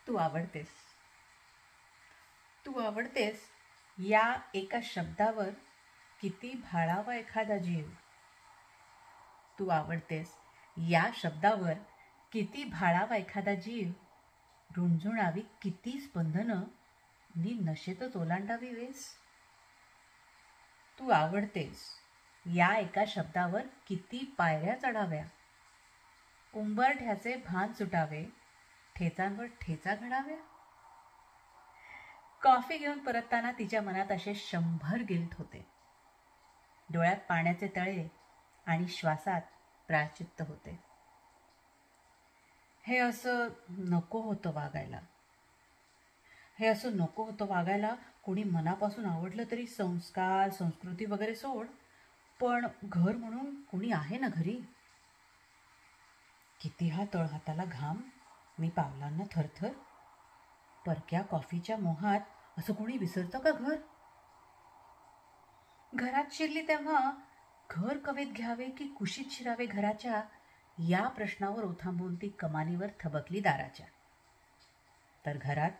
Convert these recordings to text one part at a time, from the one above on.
तू आवडतेस. तू आवडतेस या एका शब्दावर किती भाळावा एखादा जीव. तू आवडतेस या शब्दावर किती भाळावा एखादा जीव. रुंजुणावी किती स्पंदनं नी नशेतच ओलांडावी वेस. तू आवडतेस या एका शब्दावर किती पायऱ्या चढाव्या. उंबरठ्याचे भान सुटावे, ठेचांवर ठेचा घडाव्या. कॉफी घेऊन परतताना तिच्या मनात असे 100 गिल्ट होते. डोळ्यात पाण्याचे तळे आणि श्वासात प्रायश्चित्त होते. हे असं नको होतं वागायला. कोणी मनापासून आवडलं तरी संस्कार संस्कृती वगैरे सोड, पण घर म्हणून कोणी आहे ना घरी. किती हा तळहाताला घाम, मी पावलांना थरथर. परक्या कॉफीच्या मोहात असं कोणी विसरतं का घर. घरात शिरली तेव्हा घर कवेत घ्यावे की कुशीत शिरावे घराच्या, या प्रश्नावर ओथांबून ती कमानीवर थबकली दाराच्या. तर घरात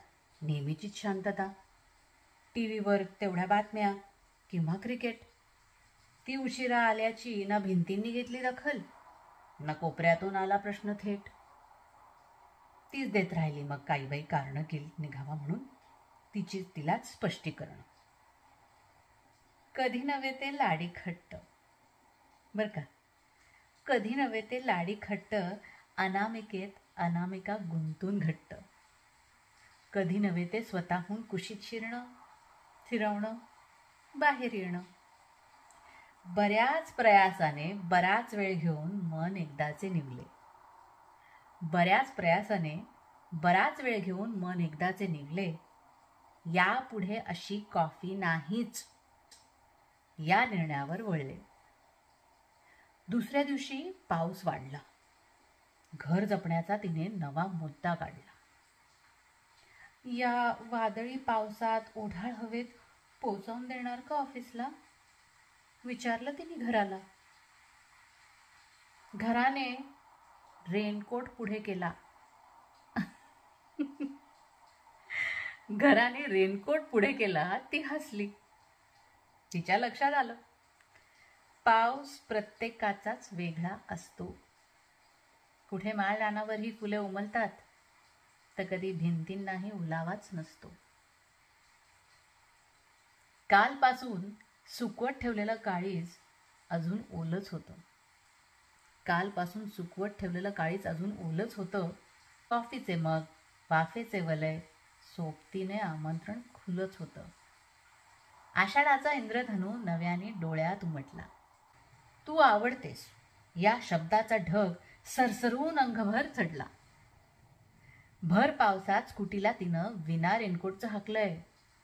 नेहमीचीच शांतता. टीव्हीवर तेवढ्या बातम्या किंवा क्रिकेट. ती उशिरा आल्याची ना भिंतींनी घेतली दखल, ना कोपऱ्यातून आला प्रश्न थेट. तीच देत राहिली मग काही बाई कारणं गिल्ट निघावा म्हणून, तिलाच स्पष्टीकरण. कधी नव्हे ते लाडी खट्ट. बर का, कधी नव्हे ते लाडी खट्ट, अनामिकेत अनामिका गुंतून घट्ट. कधी नव्हे ते स्वतःहून कुशीत शिरणं, फिरवणं, बाहेर येणं. बऱ्याच प्रयासाने बराच वेळ घेऊन मन एकदाचे निवले. यापुढे अशी कॉफी नाहीच, या निर्णयावर वळले. दुसऱ्या दिवशी पाऊस वाढला. घर जपण्याचा तिने नवा मुद्दा काढला. या वादळी पावसात ओढाळ हवेत पोचवून देणार का ऑफिसला, विचारलं तिने घराला. घराने रेनकोट पुढे केला. ती हसली. तिच्या लक्षात आलं, पाऊस प्रत्येकाचाच वेगळा असतो. कुठे माळरानावर ही फुले उमलतात, तर कधी भिंतींनाही उलावाच नसतो. कालपासून सुकवत ठेवलेलं काळीज अजून ओलच होतं. कॉफीचे मग, वाफेचे वलय, सोबतीने आमंत्रण खुलच होतं. आषाढाचा इंद्रधनू नव्याने डोळ्यात उमटला. तू आवडतेस या शब्दाचा ढग सरसरून अंगभर चढला. भर पावसात स्कूटीला तिनं विना रेनकोटचं हाकलंय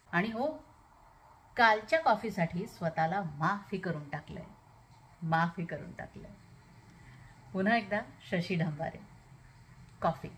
आणि हो, कालच्या कॉफीसाठी स्वतःला माफी करून टाकलंय. पुन्हा एकदा शशी ढंबारे. कॉफी.